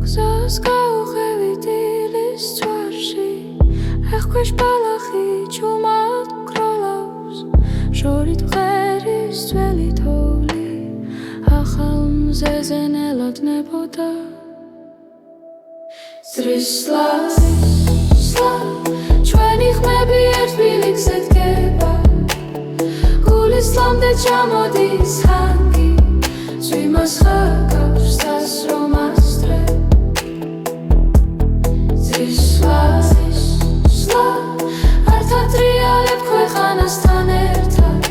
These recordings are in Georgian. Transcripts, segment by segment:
გზას გავუღები დილის წვარში ეხქვეშ ბალახი ჩუმად გროლავს შორით მღერის ძველი თოვლი ახალ მზეზე ნელოდნებოდა სრისლა ჩვენი ხმები ერთ ბილიქზე დგება გულისლამდე ჩამოდის ხანგი ძვიმას ხაკავს დასრომასდრე სრისლა ართა ტრიალებ ქვეყანასთან ერთად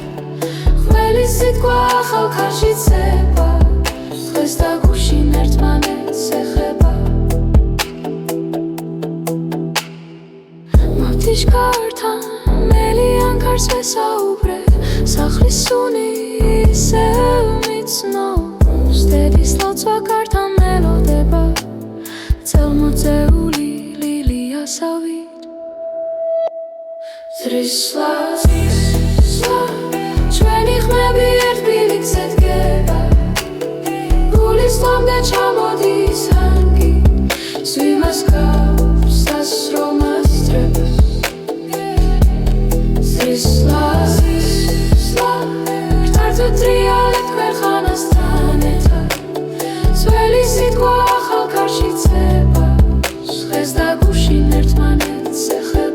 ხმელი სიტყვა ახალ ქარში ცება დღეს და გუშინ ერთმანეთს ეხება მავთიშკართან მელიან ქარს ვესაუბრე სახლის სუნი ისევ მიცნობს დედის ლოცვა კართან მელოდება წელმოწეული ლილიასავით სრისლა ჩვენი ხმები ერთ ბილიქზე დგება გულისლამდე ჩამოდის ხანგი ძვიმას გავს დასრომასდრებს სრისლა გრთართვით ტრიალებ ქვეყანასთან ერთად ძველი სიტყვა ახალ ქარში ცება დღეს და გუშინ ერთმანეთს ეხება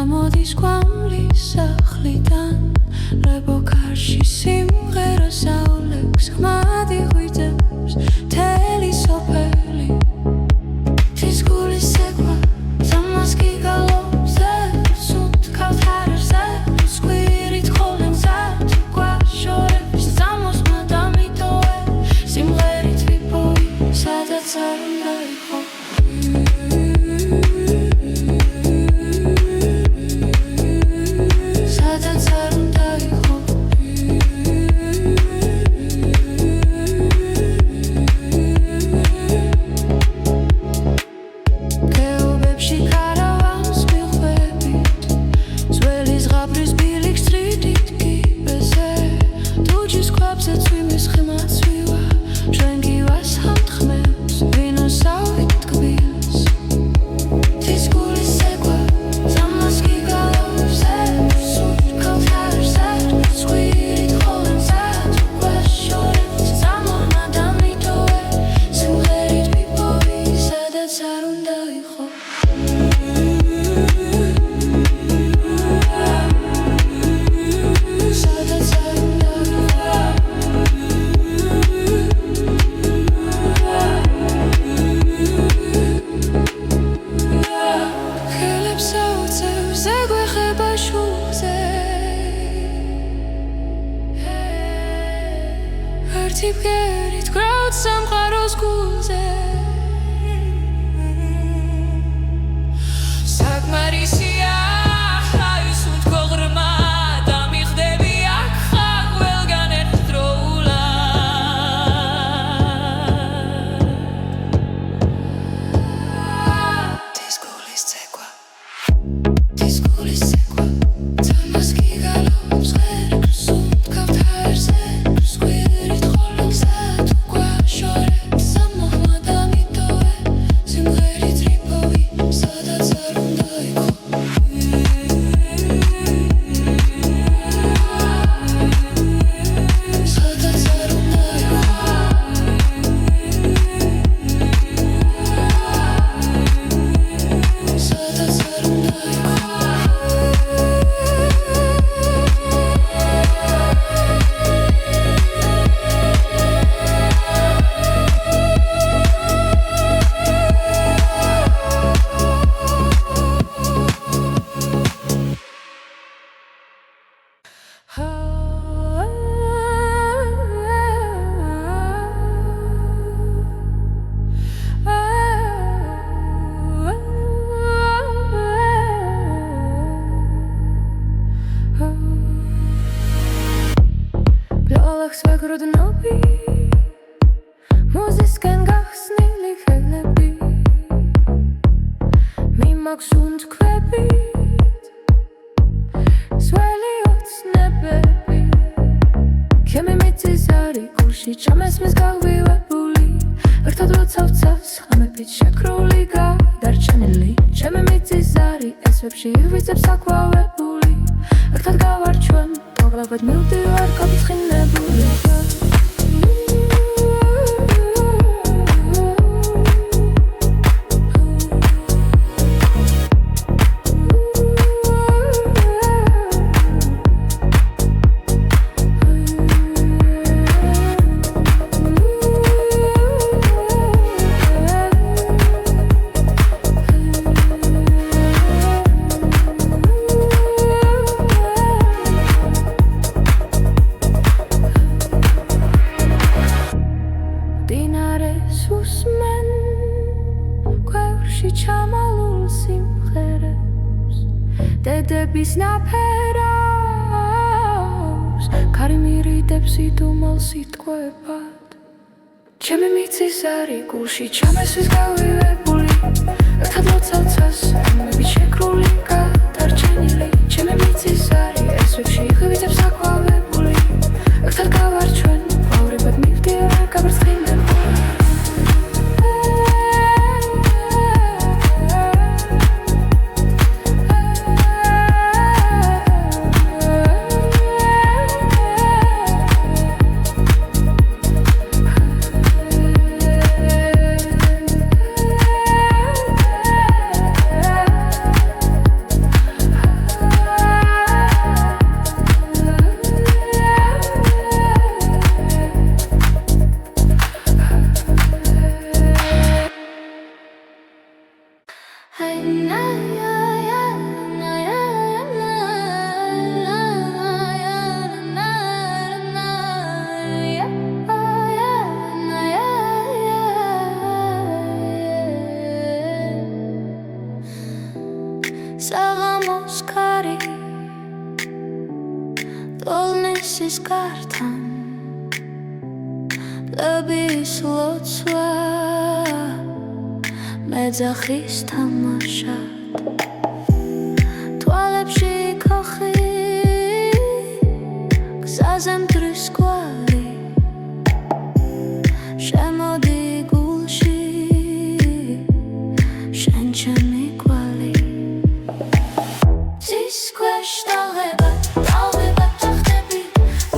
მოდის კვამლის სახლიდან ლებო ქარში სიმღერა საულექს ხმად იღვიძებს მთელი სოფელი თის გულის ცეკვა ზამას გიგალობს სუნთ ქავთარებზე სკვირით ხოლმე მზად გვაშორებს ზამოსმა დამიტოვე სიმღერით ვიპოვი სადაც არ უნდა იყო Tipgerit grot samqaros gulze მაქვს უთქვებით ძველი ოცნებები ჩემი მიწის არის გულში ჩამესმის გავივებული ერთად როცა ვცავს ხამებით შეკრული გადარჩენილი ჩემი მიწის არის ესვებში ვიწებს აკვავებული ერთად გავარჩვენ მოგლაბად მივდივარ გაფრთხილებული დედების ნაფერავს ქარი მირიდებს იდუმალ სიტყვებად ჩემი მიწის არის გულში ჩამესვის გავივებული ერთად როცა ვცავს ხამებით შეკრული გადარჩენილი ჩემი მიწის არის ესვებში ვიწებს აკვავებული ერთად გავარჩვენ ყვავრებად მივდივარ გაფრთხილებული საღამოს ქარი ტოლნისის კართან ლების ლოცვა მეძახის თამაშად თვალებში ქოხი გზაზე მტრის კვალი შემოდი გულში შენ ჩემი კვალი ძის ქვეშ ტალღება ტახტები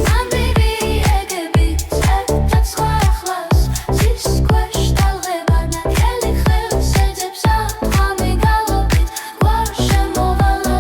ნამდვილი ეგები წერტად სხვა ახლას ძის ქვეშ ტალღება ნაკელი ხელს ეძებს ათღამი გალობით გვარ შემოვალა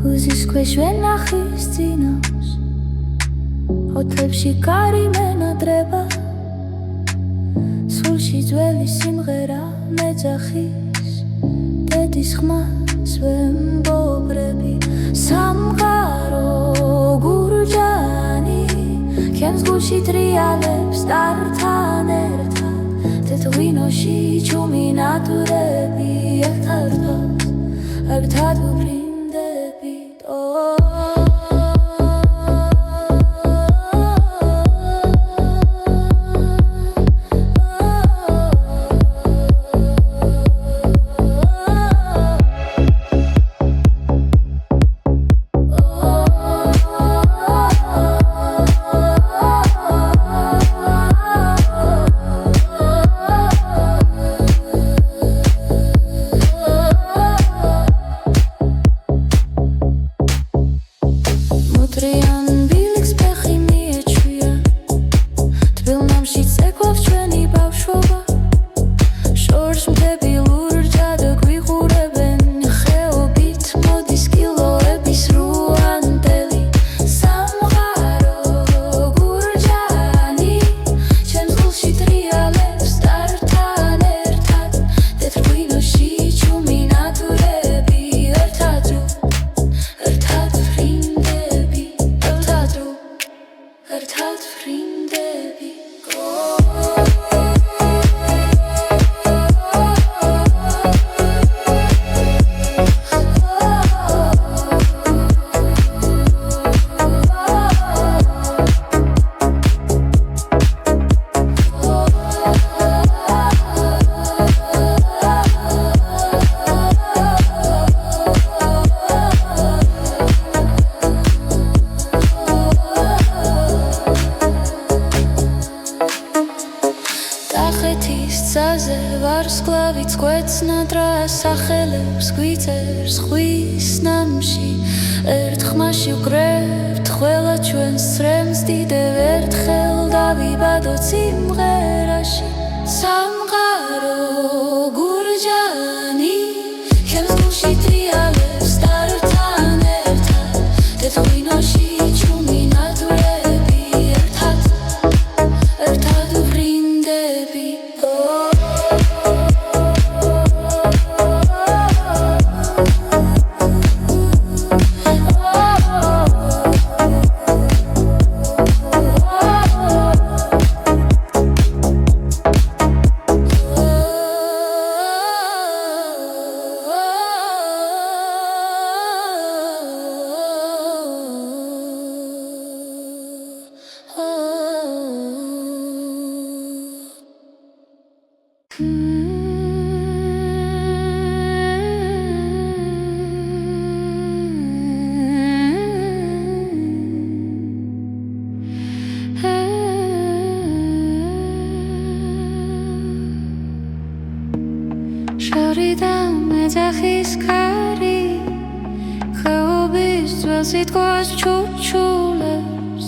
Uzis ქვეშ ვენახის წინავს ოთებში კარი მენადრება სულში ძველი სიმღერა მეძახის დედის ხმას ვემბობრები სამყარო გურჯანი ჩემს გულში ტრიალებს ტართან ერთად თეთრინოში ჩუმი ნატურები ერთად ვფრინდებით სახელებს გვიწერს ხვის ნამში ერთ ხმაში ვკრებთ ყველა ჩვენს ცრემს დიდევ ერთხელ დავიბადოთ სიმღერაში სამყარო გურჯანი ჩემს გულში ტრიალებს ტართან ერთად თეთრინოში ჩუმი ნატურები ერთად ვფრინდებით შორიდან მეძახის კარი ხეობის ძველ სიტყვას ჩუჩულებს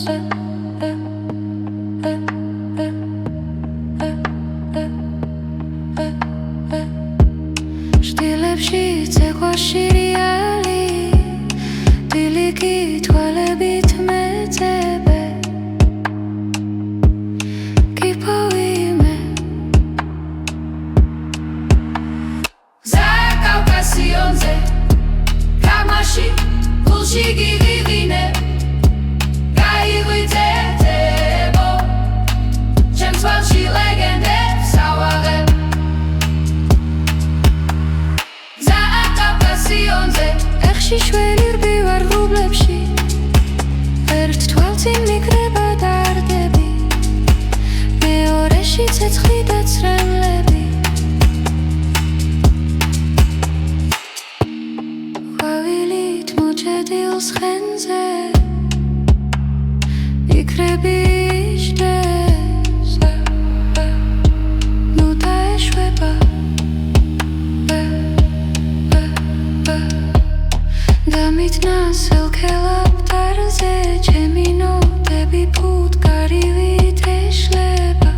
შტილებში ცეკვა შირიალი დილიკი თვალებით მეძებე გულში გიღიღინე გაიღვიძეთებო ჩემს თვალში ლეგენდებს ავაღებ გზა კავკასიონზე ეხში შველი რბივარ ღრუბლებში ერთ თვალწინ მიკრება დარდები მეორეში ცეცხლი და ცრემლები დილს ხენზე იქრები იჯდეს ნუ დაეშვება დამიტნა სელქელაპტარზე ჩემი ნოტები ფუტკარივით ეშლება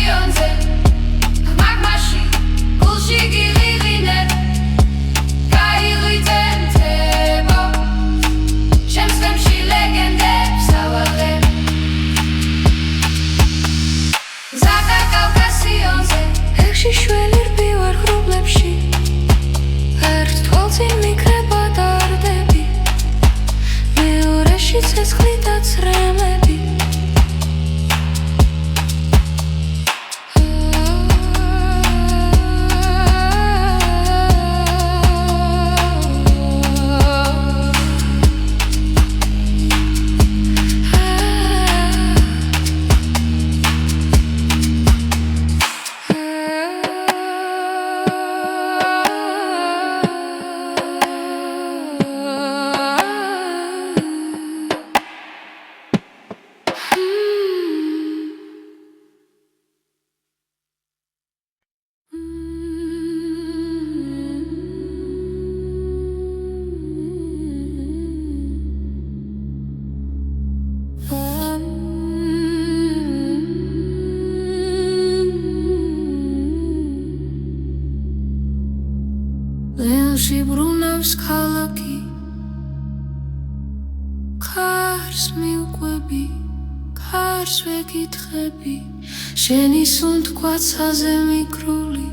კავკასიონზე მაგმაში გულში გილიღინებ გაიღვიძენ თებო ჩემს ხემში ლეგენდებს ავალებ ზადა კავკასიონზე ეხში შველი რბივარ ღრუბლებში ერთ თვალწინ მიქრება დარდები მეორეში ცეცხლი და ცრემლები ლეონში ბრუნავს ქალაქი კარს მიუყვები კარს ვეკითხები შენი სუნთქვაცაზე მიკრული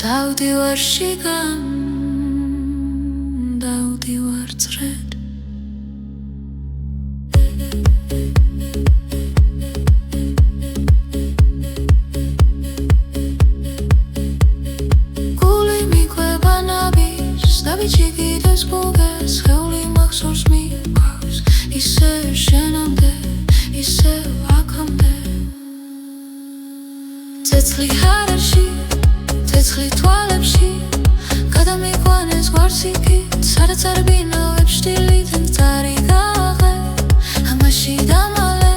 დავდივარ შიგან დავდივარ წრედ ჩიგიდეს გუგას ხეული მახსოვს მიყავს ისე შენამდე ისე აქამდე ცეცხლი ჰარაში ცეცხლი თვალებში გადამიყვანეს გვარსიკი სადაც არ ბინავებს შტილიდან წარი გაღე ამაში დამალე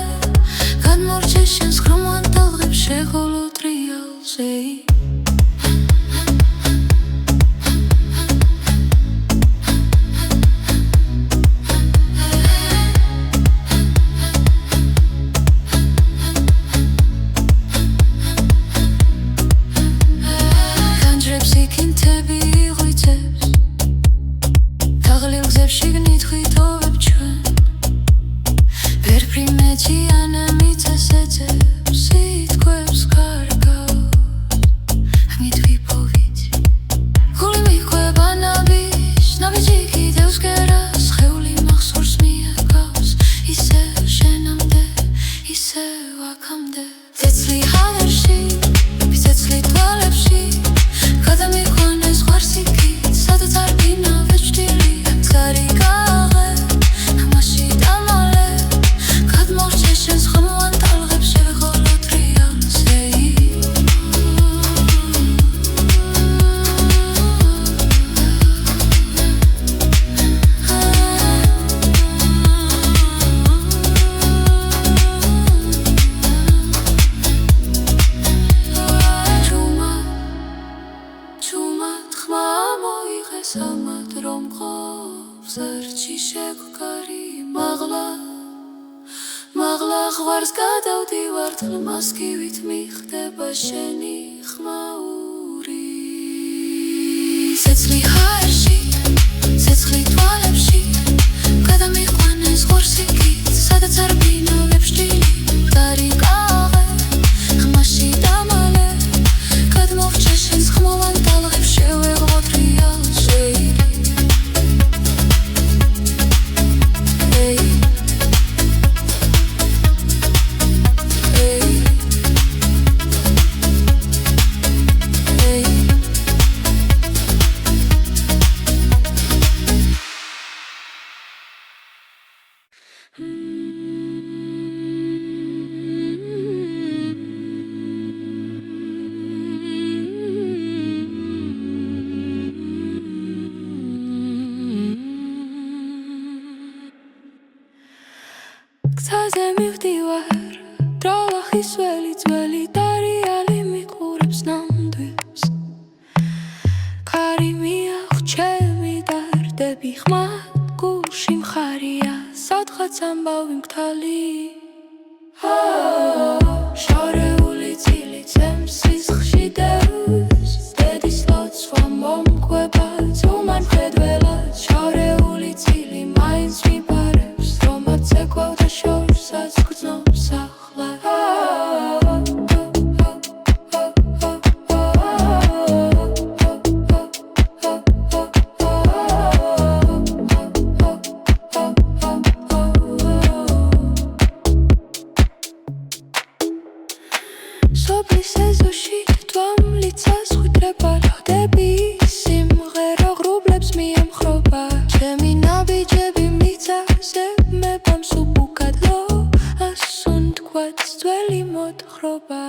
გადმორჩე შენს ხრომან ტალღებს შეღოლო ტრიალზე მაღლა ღვარს გადავდივარ თლმასკივით მიხდება შენი ხმაური ცეცხლი ჰაერში ცეცხლი თვალებში გადამიყვანეს ღორსიკი სადაც არ ბინავებს შტილი წარი გაღე ხმაში დამალე გადმოვრჩე შენს ხმოვან ტალღებს შევეღო ტრიალში გზაზე მივდივარ დრალახის ველი ძველი დარიალი მიყურებს ნამდვილს ქარი მიახვჩები დარდები ხმად გულში მხარია სადღაც ამბავი მგთალი შორეული სოფლის ეზოში თვალმლიცას ხვიდრება როდები სიმღერა ღრუბლებს მიემხრობა ჩემი ნაბიჯები მიწაზე მებამ სუბუქადლო ასუნ თქვაც ძველი მოთხრობა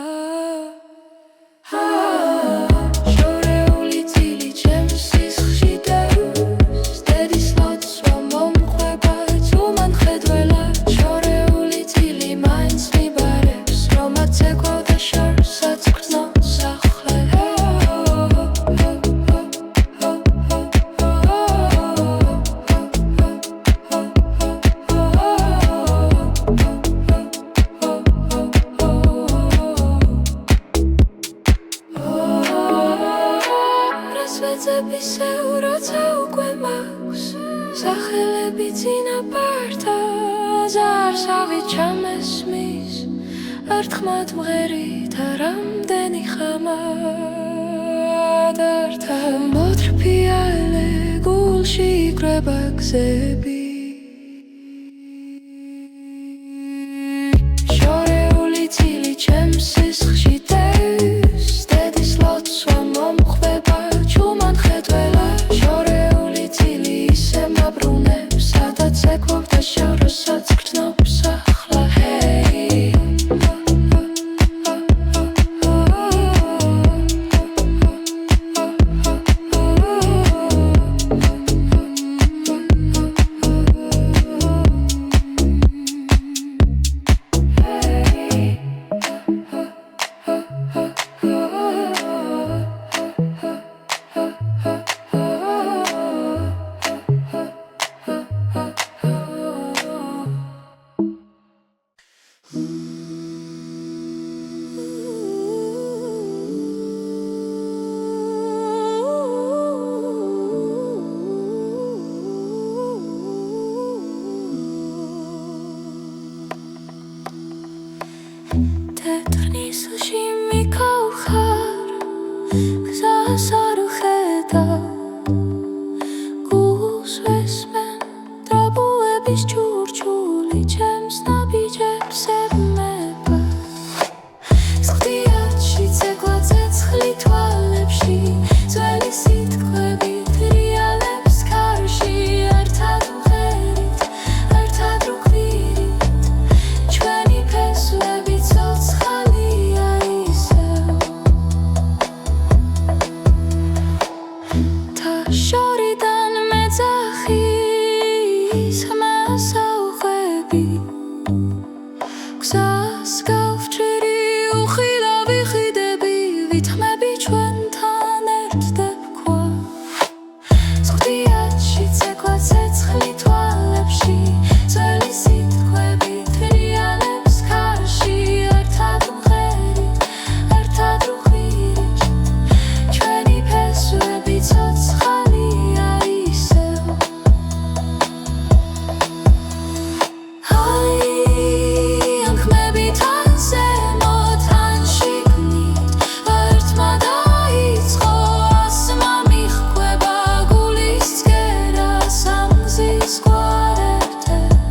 შორეული წილი ჩემს სისხლში დევს დედის ლოცვა მომყვება ძუმან ხედველა შორეული წილი მაინც მიბარებს რომაც ეკვავდა შორსაც გრძნო სახლე ვეძებისეულ როცა უკვე მაქვს სახელები წინაპართა ზარსავი ჩამესმის ერთხმად მღერით რამდენი ხამად ართა მოთრფიალე გულში იკრება გზები შორეული წილი ჩემს სისხლში დევს დედის ლოცვა მომყვება ჯუმან ხედველა შორეული წილი ისე მაბრუნებს სადაც ეკვავდა შორსაც გრძნობს ახლა თეთრნისლში მიკავხარ გზას არ ვხედავ გულს ვესმენ დრაბუების ჩურჩული ჩემს ნაბიჯებს ებმება სხდიათში ცეკვა ცეცხლი თვალებში ძველი სიტყვები თრიალებს ქარში ერთად ვღერით ერთად ვქვირით ჩვენი ფესვები ცოცხალია ისევ და შორიდან მეძახის ხმას ავხვები გზას გავჭერი უხილავი ხიდები ვითმები ჩვენთან ერთდებ ქვა სხდიათში ცეკვა ცეცხლი თვალებში ძველი სიტყვები თრიალებს ქარში ერთად ვღერით ერთად ვხვირით ჩვენი ფესვები ცოცხალია ისევ ან ხმები თან ზემოთ ან შიგნით ერთმა დაიწყო ასმა მიჰყვება გულის ცქერა სამგზის გვარეთებს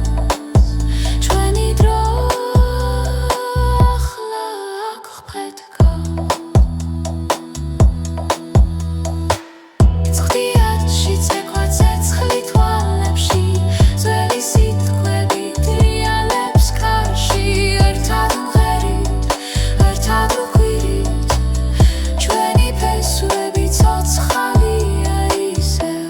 ჩვენი დრო ახლა აქ ხვდება სხდიათში ცეკვა ცეცხლი თვალებში ძველი სიტყვები თრიალებს ქარში ერთად ვღერით ერთად ვქვირით ჩვენი ფესვები ცოცხალია ისევ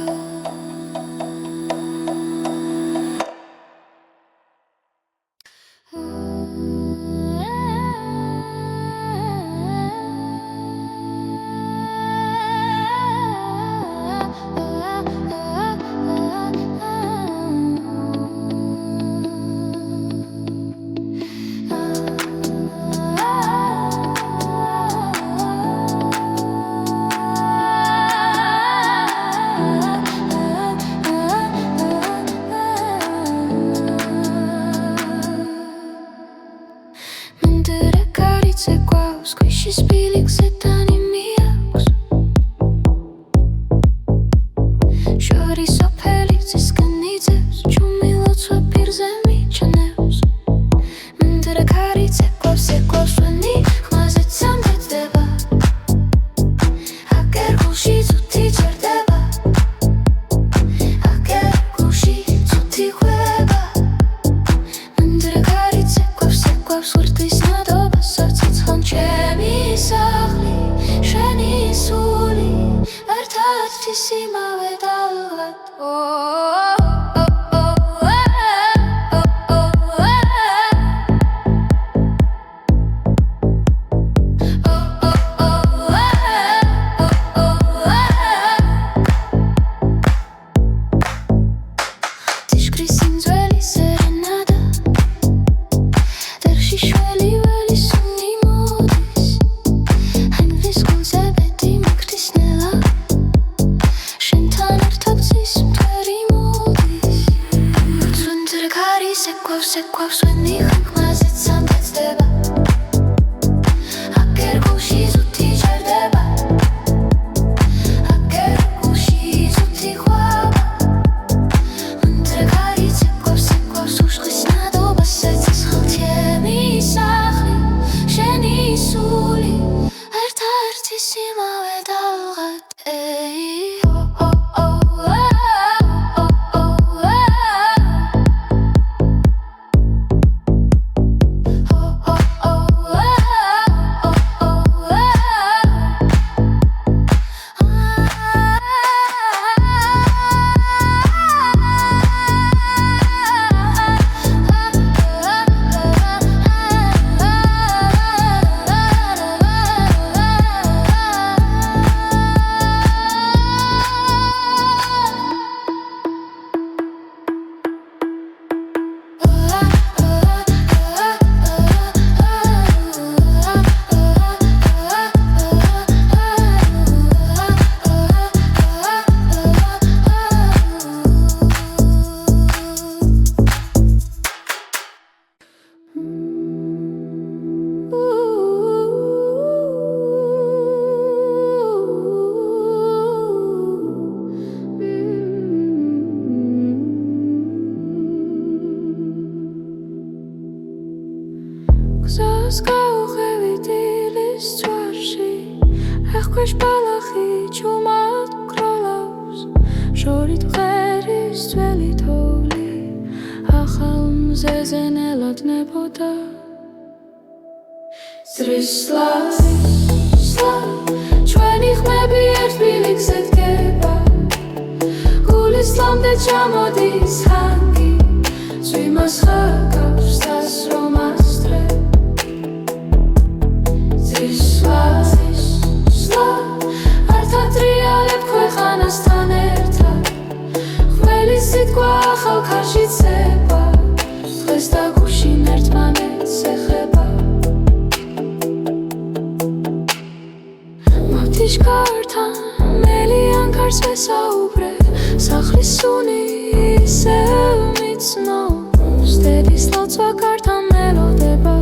It's ერთის იმავე დალღად Sequows when the hook was it sometimes deba Aker gushi zuti jardeba Aker gushi zuti khwaba Unter gari sequows ushkhis nadoba sets khaltemi sakhli sheni suli ertarti sima vedalgat Ეხქვეშ ბალახი ჩუმად კროლავს შორით ღერის ძველი თოვლი ახალ მზეზე ნელოდნებოდა ზრისლა ჩვენი ხმები ერთ ბილიქზე დგება გულის ლამდე ჩამოდის ჰანგი ზვიმას ხაკავს დასრომას დღე ზრისლა Artatrialeb ქვეყანასთან ერთად ყველი სიტყვა ახალ ქარში ცება დღეს და გუშინ ერთმანეთს ეხება მოვთიშქართან მელიან ქარს ვესაუბრე სახლის სუნი ისევ მიცნობს დედის ლოცვა კართან მელოდება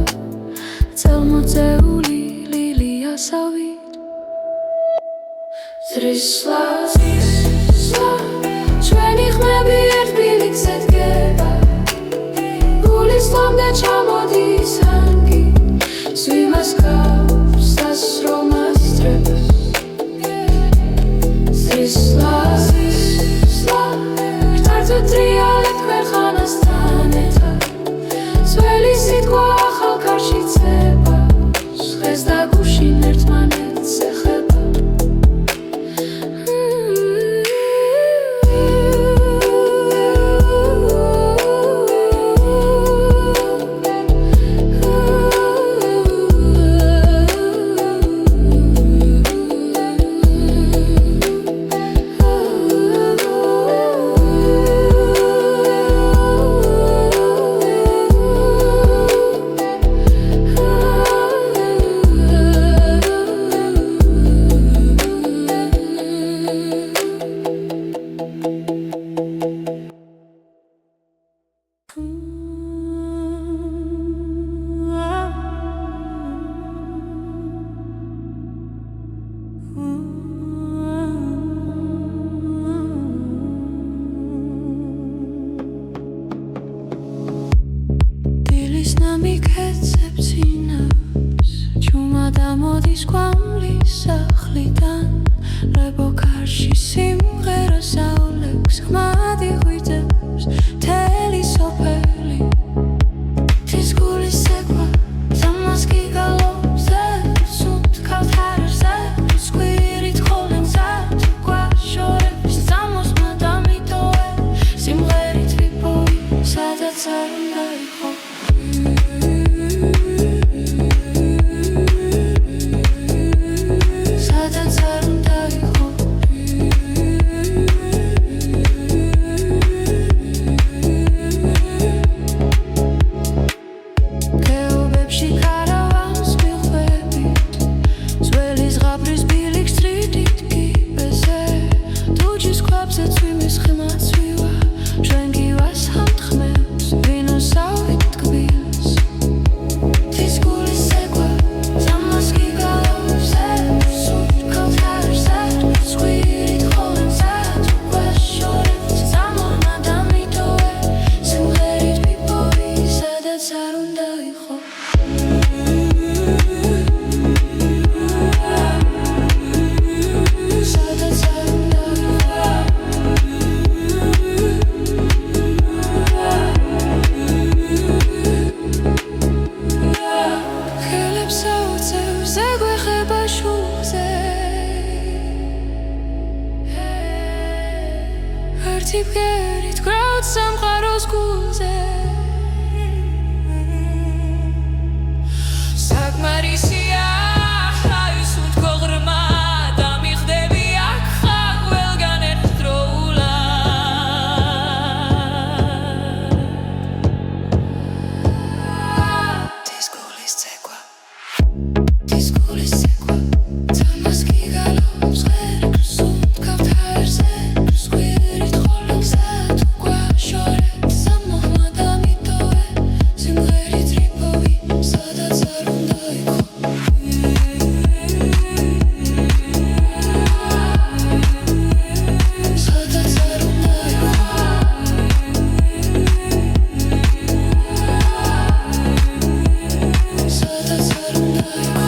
წელმოწეული ლილიასავით Zrisla, ჩვენი ხმები ერთ ბილიქზე დგება გულის ლამდე ჩამოდის ჰანგი ზვიმას გავს დასრომას დრებს Zrisla, ერთად ვეტრიალებ ქვეყანასთან ერთად ძველი სიტყვა ახალ ქარში ცება დღეს და გუშინ ერთმანეთს ეხება Moდის კვამლის სახლიდან ლებო კარში სიმღერას აულებს ხმადი ღვიძებს თელი სოფელი თის გულის სეკვა ზამას გიგალობს სუნთ ქავთარერზე სკვირით ხოლენ ზარ გვაშორე ერთი ფერით გრაუთ სამყაროს გულზე საკმარისია ხავის უთქო ღრმა და მიხდები აქ ხარ ყველგან ერთდროულად This goal is ცეკვა This goal is ცეკვა თამას გიგალობს ღერებს უთქავთ აერზე სკვირით ხოლმე გზად უკვე შორეთ სამოხმა და მიტოვე სიმღერით რიფოვი სადაც არ უნდა იყო სადაც არ უნდა იყო სადაც არ უნდა იყო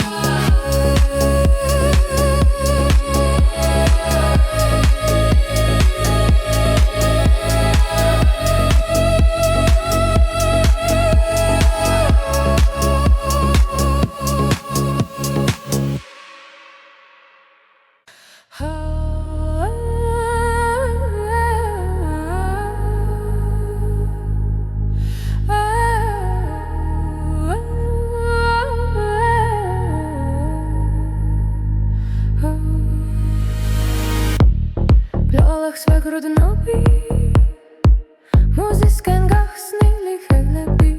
ბლოლახს ვეგროდნობი მოზისკენ გახსნილი ხელები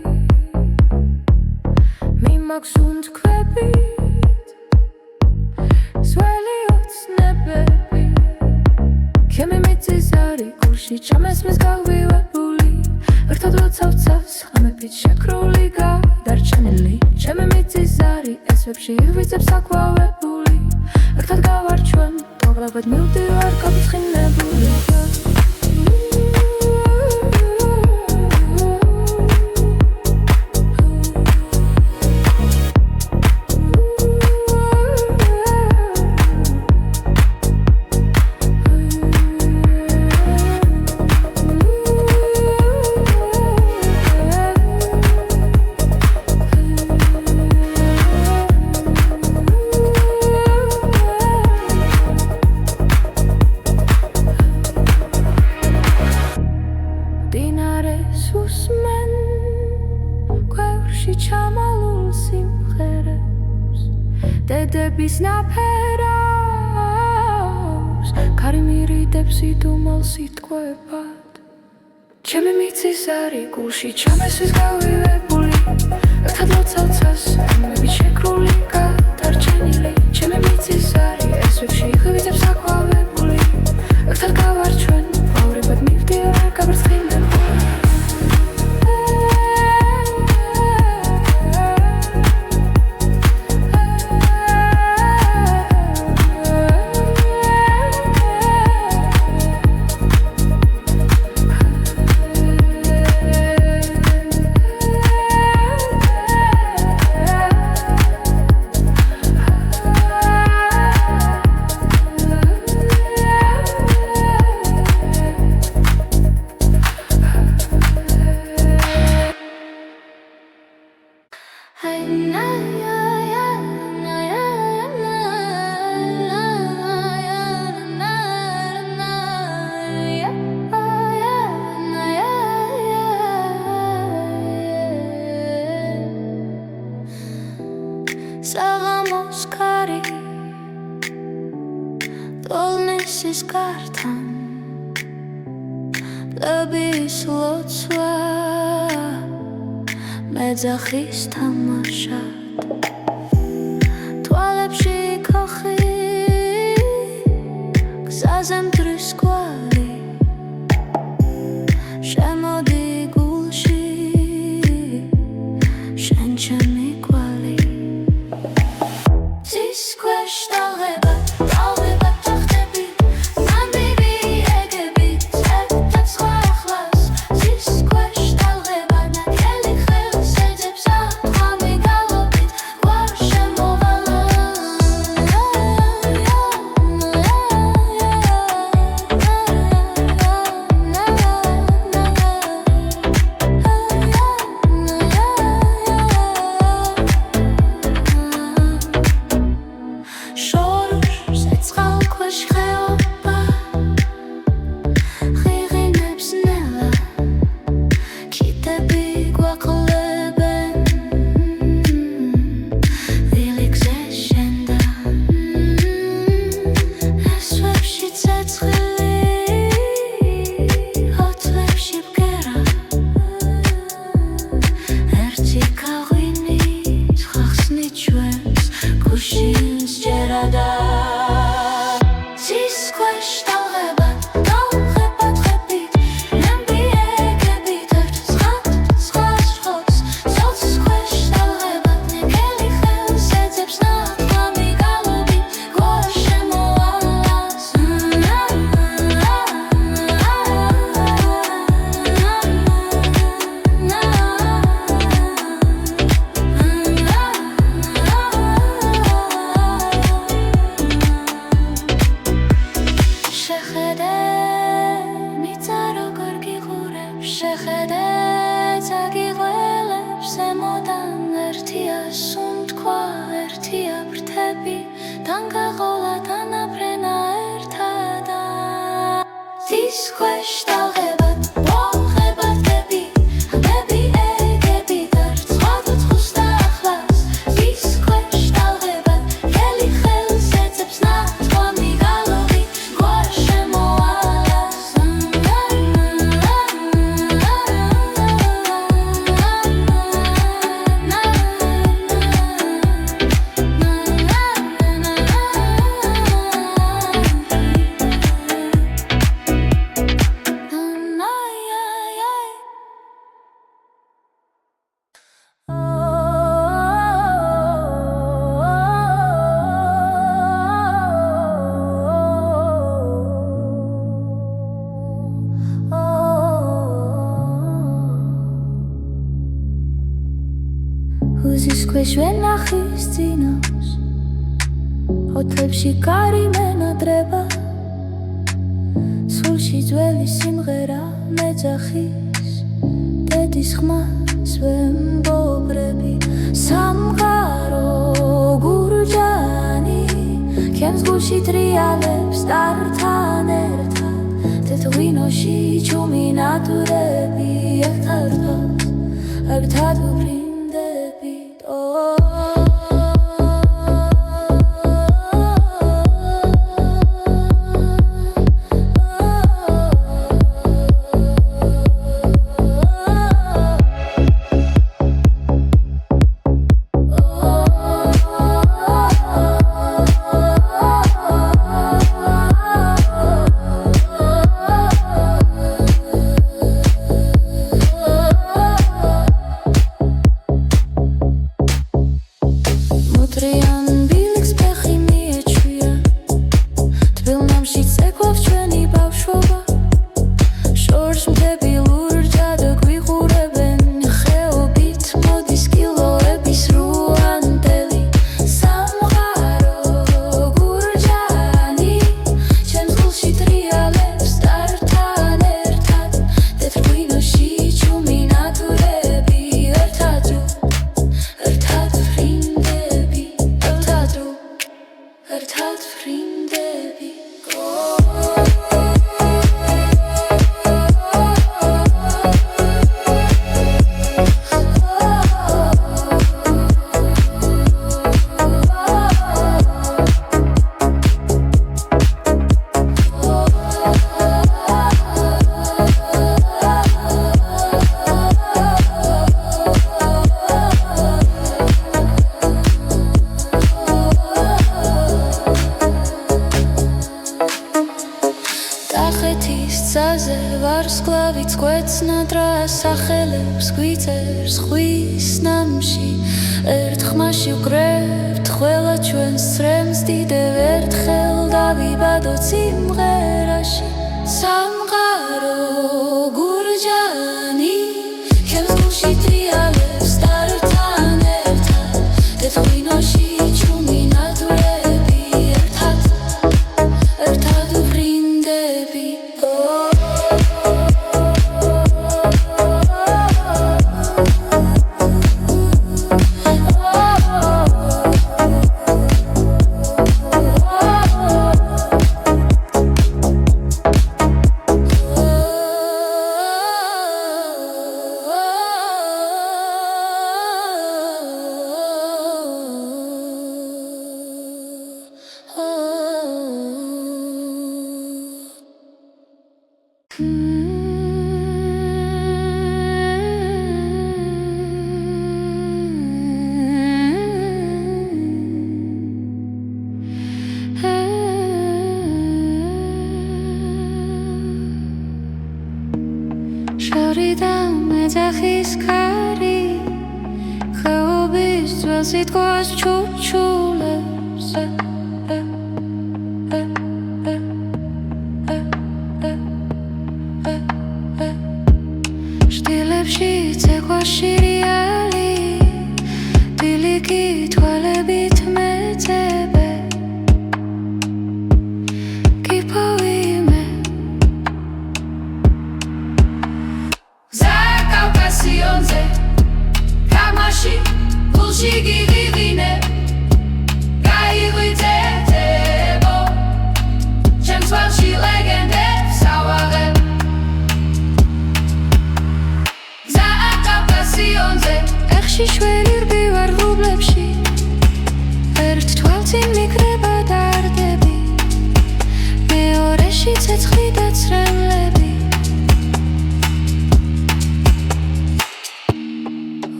მიმაქვს უნთქვებით სველი ოცნებები ჩემი მიწის არი გულში ჩამესმის გავივებული ერთად როცავ ცავს ხამებით შეკრული გადარჩენილი ჩემი მიწის არი ესვებში ივიძებს აკვავებული ერთად გავარჩვენ მოგლაბად მივდივარ გაფრთხილებული დინარეს უსმენ ქვევრში ჩამალულ სიმღერებს დედების ნაფერავს ქარი მირიდებს იდუმალ სიტყვებად ჩემი მიწის არი გულში ჩამესვის გავივებული ერთად როცავ ცავს ხამებით შეკრული გადარჩენილი ჩემი მიწის არი ესვებში ივიძებს აკვავებული ერთად გავარჩვენ აურებად მივდივარ გაფრთხილებული საღამოს ქარი ტოლნესის კართან პლების ლოცვა მეძახის თამაშად თვალებში ქოხი გზაზე მტრის კვალი შემოდი გულში შენ ჩემი This question Շորուր Huzis ქვეშ ვენახის წინავს ოთლებში კარი მენადრება სულში ძველი სიმღერა მეძახის დედის ხმას ვემბობრები სამყარო გურჯანი ჩემს გულში ტრიალებს ტართან ერთად თეთრ-ღვინოში ჩუმი ნატურები ერთად ვარსკვლავიც გვეცნადრა სახელებს გვიწერს ხვის ნამში ერთ ხმაში ვკრებთ ყველა ჩვენს ცრემს დიდევ ერთხელ დავიბადოთ სიმღერაში სამყარო გურჯანი ჩემს გულში ტრიალებს ტართან ერთად თეთრ-ღვინოში ჩუმი ნატურები ერთად ვბრინდები აზრი და მეძახის ქარი ხეობის ძველს იტყვის ჩუჩულებს შტილებში ცეკვა შირიალი დილიკი თვალებით მეძებე Zakaukasionze, kamashi, pulshi gigirine, gairite-tebo, chemsvalshi legende, saware. Zakaukasionze, ეხში შველი რბივარ ღრუბლებში ერთ თვალწინ მიკრება დარდები მეორეში ცეცხლი და ცრემლები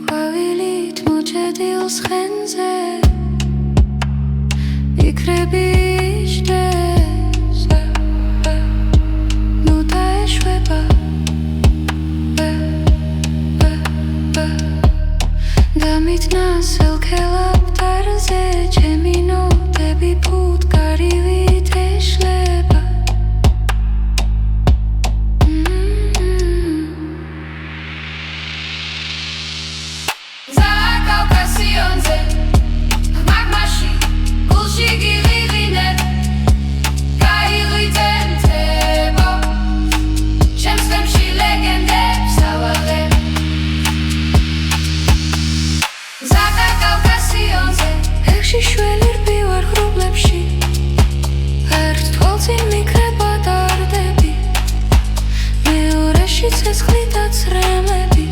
ყვავილით მოჭედილს ხენზე იქრები იჯდეს ნუ დაეშვება დამიტნა სელქელაპტარზე ჩემი ნოტები ფუტკარივით ეშლება Zakaukasionze, magmashi, pulshi gigirine, gairite-tebo, chemsvalshi legende, saware. Zakaukasionze, ეხში შველი რბივარ ღრუბლებში ერთ თვალწინ მიკრება დარდები მეორეში ცეცხლი და ცრემლები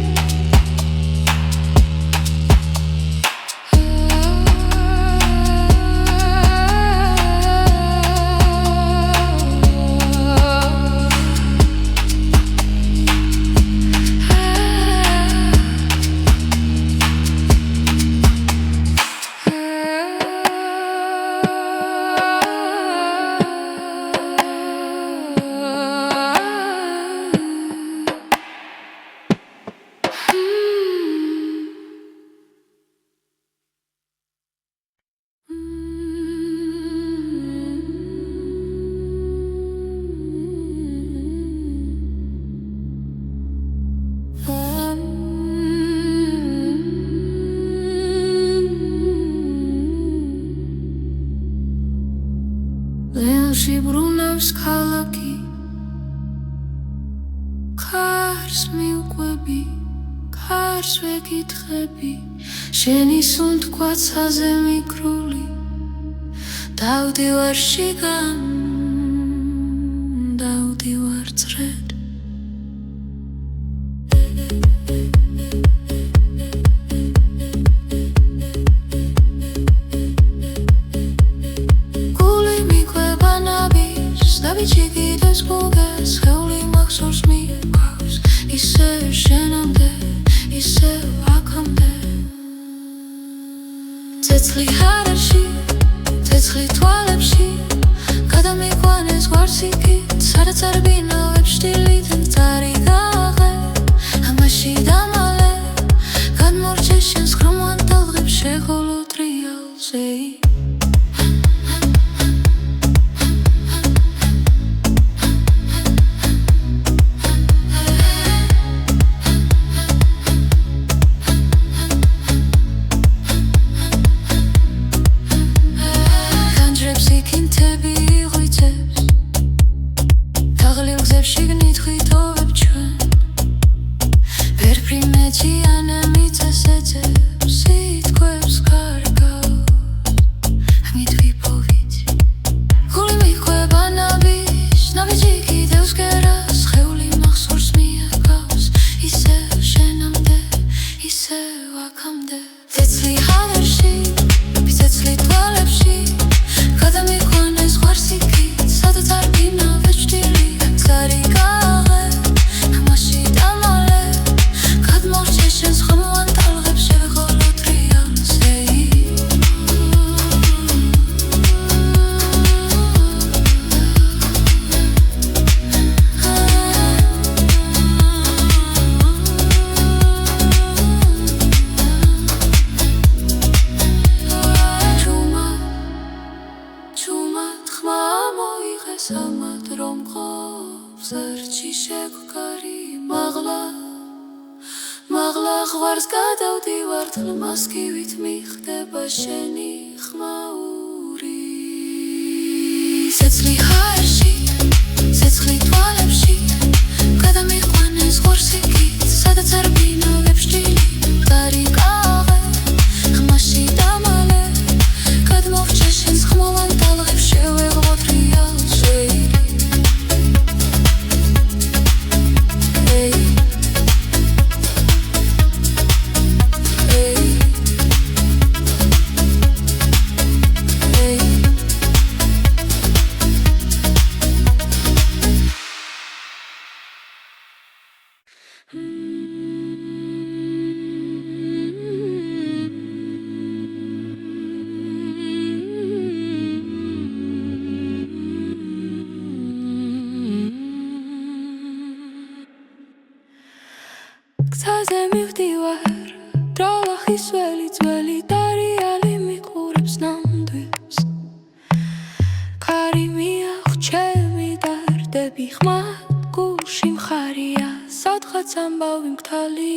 ლეონში ბრუნავს ქალაქი ქარს მიუყვები ქარს ვეკითხები შენი სუნთქვაცაზე მიკრული დავდივარ შიგან დავდივარ წრედ ჩიგიდეს გუგეს ხეული მახსოვს მიყვავს ისე შენამდე ისე აქამდე ცეცხლი ჰარაში ცეცხლი თვალებში გადამიყვანეს გვარსიკით სადაც არ ბინავებს შტილით მწარი გააღე ამაში დამალე გადმორჩე შენს ხრომან დალღებს შეღოლო ტრიალზე თაღლი სამად რომ ყოფს არჩი შეგვკარი მაღლა ღვარს გადავდივარ თლმასკივით მიხდება შენი ხმაური ცეცხლი ჰაერში ცეცხლი თვალებში გადამიყვანეს ღორსიკით სადაც არ ბინავებს ჭილი მყარი კაღე ხმაში დამალე გადმოვჭე შენს ხმოვან ტალღებს შევეღოთ რეალ შვეირი გზაზე მივდივარ დროახის ველი ძველი დარიალი მიყურებს ნამდვილს ქარი მიახვჩები დარდები ხმად გულში მხარია სადღაც ამბავი მგთალი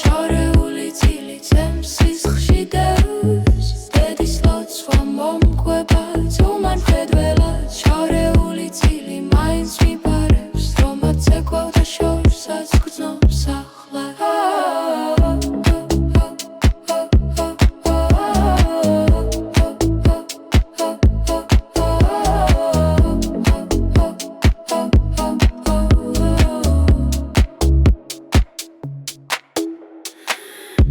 შორეული წილი ცემს სისხლში დევს დედის ლოცვა მომკვება ძუმან ფედველად შორეული წილი მაინც მიბარებს რომაც ეკვავდა შორსაც გრძნობს ახლა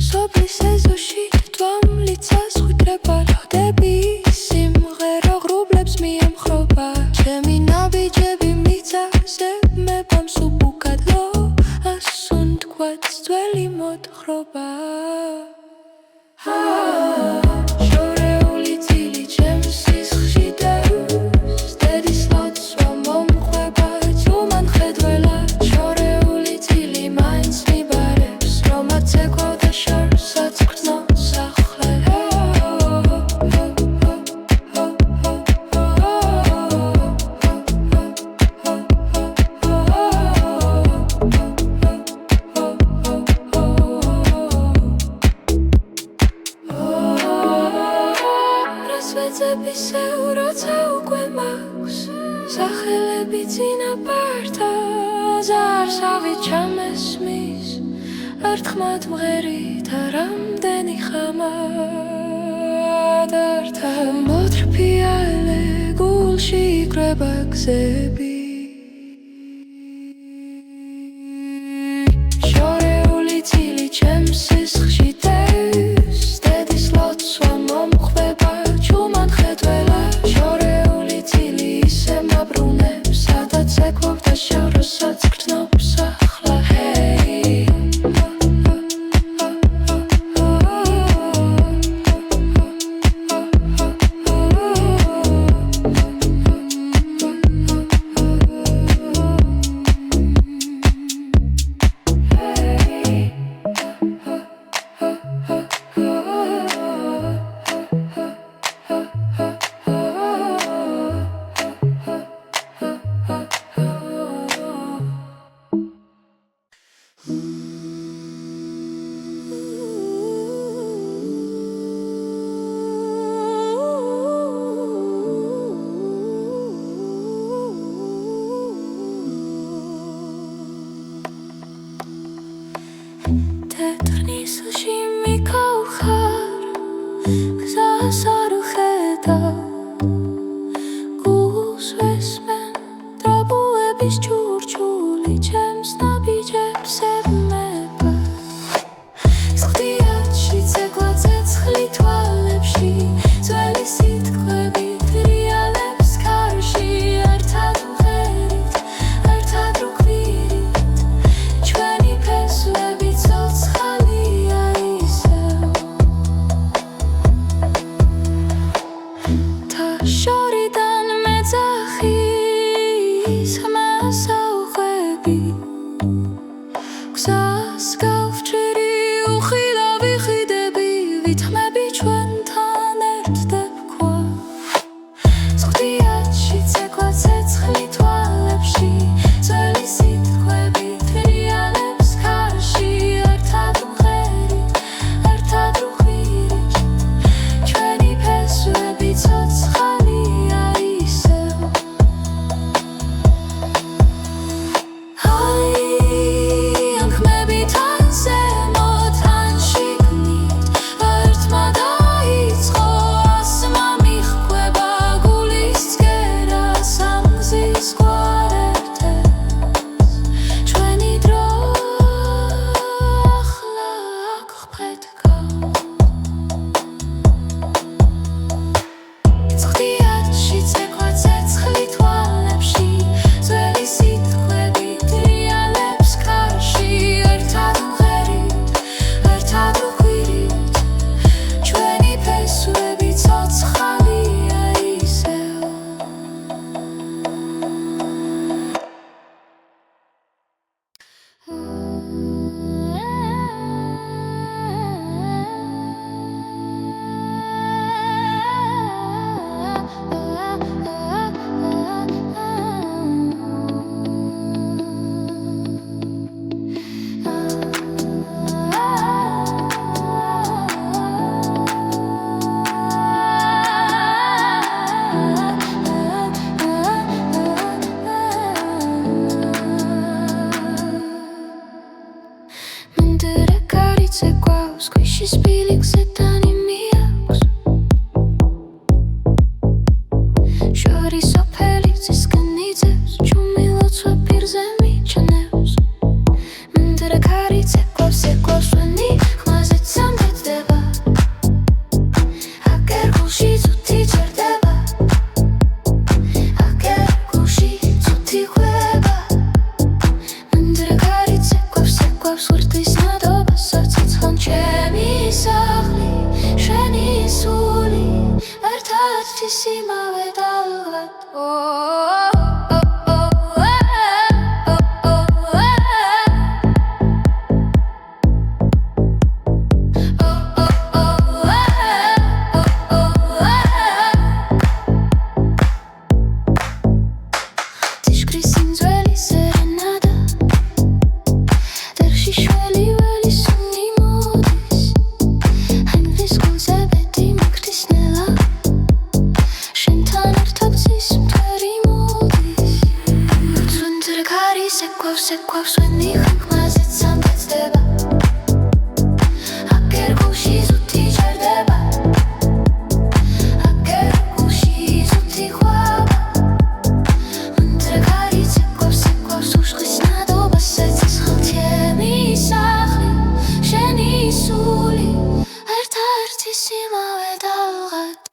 სოფლის ეზოში თვალმლიცას ხვიტრება ლოდები სიმღერა ღრუბლებს მიემხრობა ჩემი ნაბიჯები მიწაზე მებამ სუბუქადლო ასუნ თქვაც ძველი მოთხრობა შორეული წილი ჩემს სისხლში დევს დედის ლოცვა მომყვება ძუმან ხედველად შორეული წილი მაინც მიბარებს რომაც ეკვავდა შორსაც გრძნობს ახლა რასვეცებისეულ როცა უკვე მაქვს სახელები წინაპართა ზარსავი ჩამესმის ერთხმად მღერით რამდენი ხამად ართა მოთრფიალე გულში იკრება გზები შორეული წილი ჩემს სისხლში დევს დედის ლოცვა მომყვება ჯუმან ხედველად შორეული წილი ისე მაბრუნებს სადაც ეკვავდა შორსაც გრძნობს ახლა თეთრნისლში მიქაუხარ გზას არ ვხედავ გულს ვესმენ დრაბუების ჩურჩული ჩემს ნაბიჯებს ებმება სხდიათში ცეკვა ცეცხლი თვალებში ძველი სიტყვები რეალებს ქარში ერთად ვღერით ერთად ვგვირით ჩვენი ფესვები ცოცხალია ისევ tis imave dalgat Sequaus when the ხმაზეც სამკაცდება აკერ გულში ზუთი ჭერდება აკერ გულში ზუთი ხვდება უნდრეკარი sequaus უშხის ნადობასაც ხალთემი სახლი შენი სული ერთ-ერთის იმავე დალღად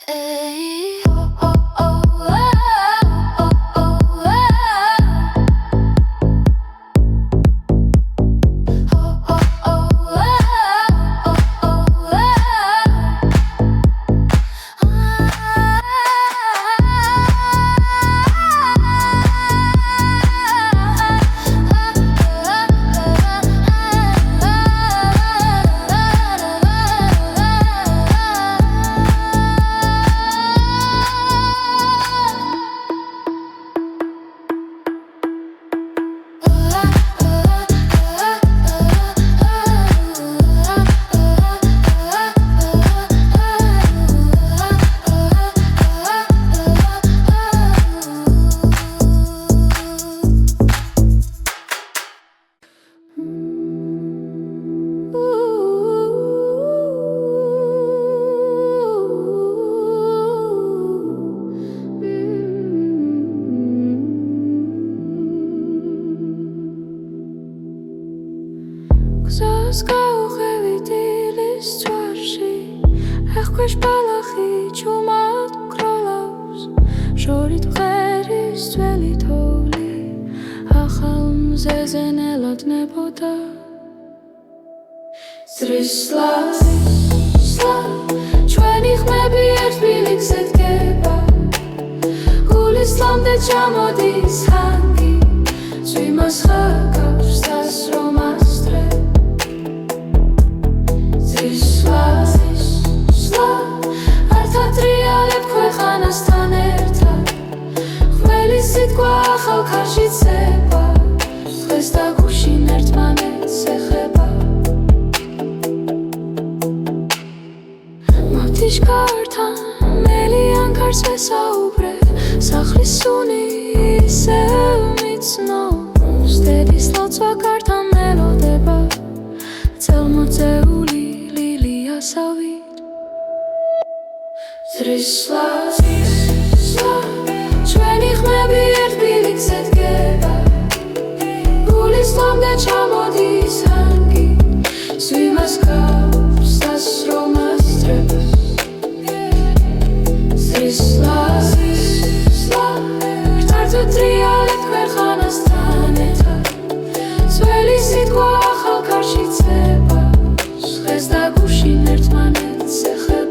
გზას გავუხევით ილის წვარში ეხქვეშ ბალახი ჩუმად გროლავს შორით მღერის ძველი თოვლი ახალ მზეზე ნელოდნებოდა სრისლა ჩვენი ხმები ერთ ბილიკზე დგება გულის ლამდე ჩამოდის ჰანგი წვიმას ხაკავს დასრომას ართატრიალებ ქვეყანასთან ერთად ყველი სიტყვა ახალ ქარში ცება დღეს და გუშინ ერთმანეთს ეხება მავთიშკართან მელიან ქარს ვესაუბრე სახლის სუნი ისევ მიცნობს დედის ლოცვა კართან მელოდება წელმოწეული ლილიასავით სრისლა ჩვენი ხმები ერთ ბილიკზე დგება გულის ლამდე ჩამოდის ჰანგი სვიმას გავს დასრომას დრებს სრისლა ართატრიალებ ქვეყანასთან ერთად ძველი სიტყვა ახალ ქარში ცება დღეს და გუშინ ერთმანეთს ეხება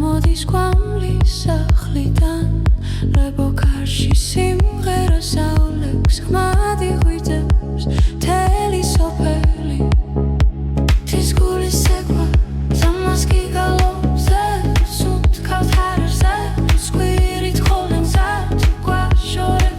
მოდის კვამლის სახლიდან ლებო კარში სიმღერას აულებს ხმად იღვიძებს მთელი სოფელი თვის გულის ცეკვა თამას გიგალობს სუნთქავთ ჰარერზე სკვირით ხოლმე მზად გვაშორე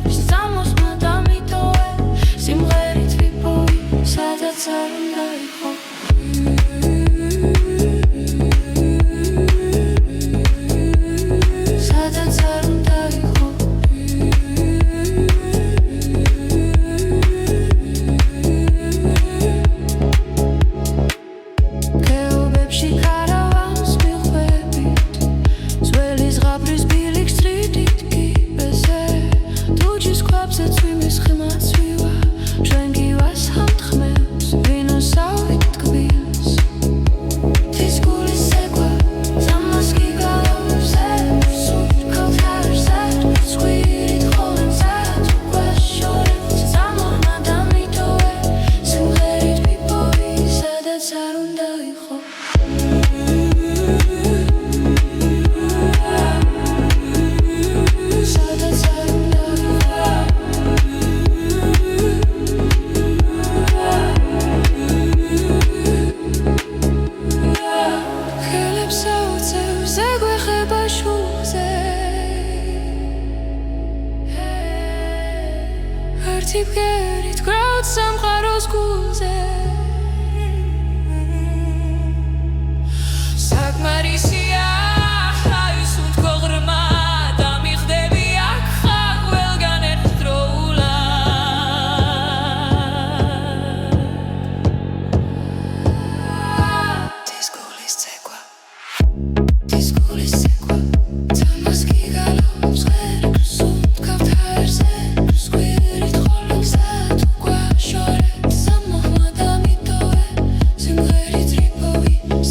ერთი ბგერით გვრავთ სამყაროს გულზე